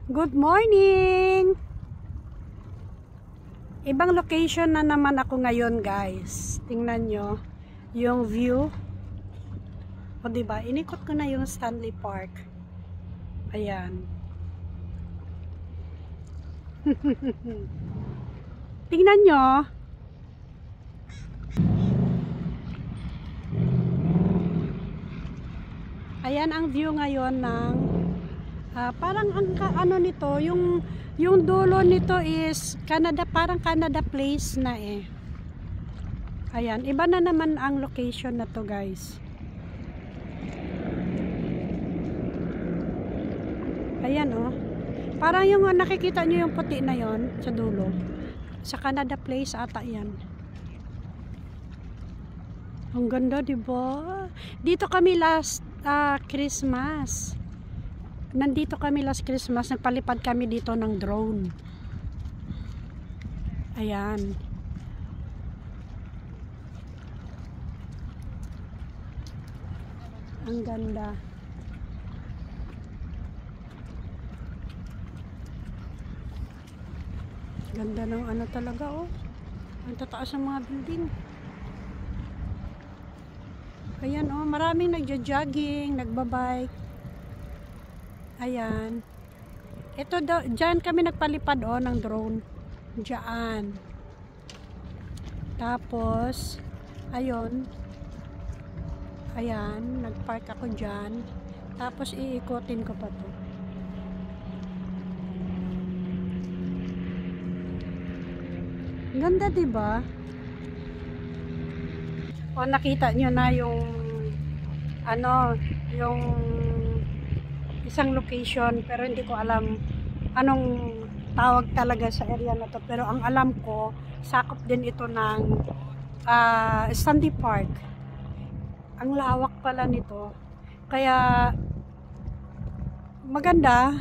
Good morning! Ibang location na naman ako ngayon, guys. Tingnan nyo yung view. O diba, inikot ko na yung Stanley Park. Ayan. Tingnan nyo. Ayan ang view ngayon ng parang ang ano nito, yung dulo nito is Canada, parang Canada Place na eh. Ayan, iba na naman ang location na to, guys. Ayan oh. Parang yung nakikita nyo yung puti na yon sa dulo. Sa Canada Place ata yan. Ang ganda, diba? Dito kami last Christmas. Nandito kami last Christmas, nagpalipad kami dito ng drone. Ayan. Ang ganda. Ganda ng ano talaga, oh. Ang tataas ng mga building. Ayan, oh. Maraming nagja-jogging, nagbabike. Ayan. Ito, dyan kami nagpalipad oh, ng drone. Diyan. Tapos, ayun. Ayan, nagpark ako dyan. Tapos, iikotin ko pa to. Ganda, diba? O, nakita nyo na yung ano, yung isang location, pero hindi ko alam anong tawag talaga sa area na to, pero ang alam ko sakop din ito ng Stanley Park. Ang lawak pala nito, kaya maganda.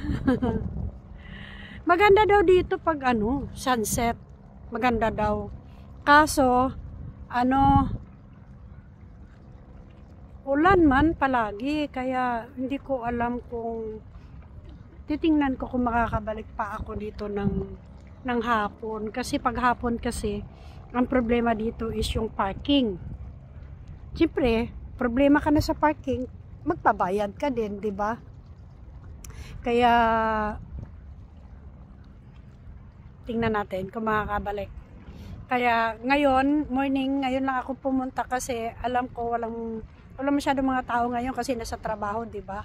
Maganda daw dito pag ano, sunset, maganda daw, kaso ano, ulan man palagi, kaya hindi ko alam kung titingnan ko kung makakabalik pa ako dito ng hapon, kasi pag hapon kasi ang problema dito is yung parking. Siyempre, problema ka na sa parking, magpabayad ka din, di ba? Kaya tingnan natin kung makakabalik. Kaya ngayon, ngayon lang ako pumunta kasi alam ko wala masyadong mga tao ngayon kasi nasa trabaho, di ba?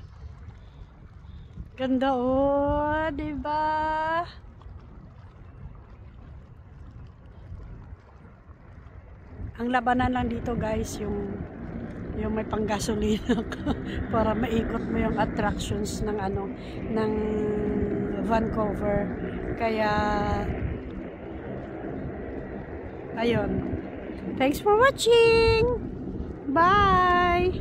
Ganda oh, di ba? Ang labanan lang dito, guys, yung may panggasolina para maikot mo yung attractions ng ano, ng Vancouver. Kaya ayun. Thanks for watching. Bye!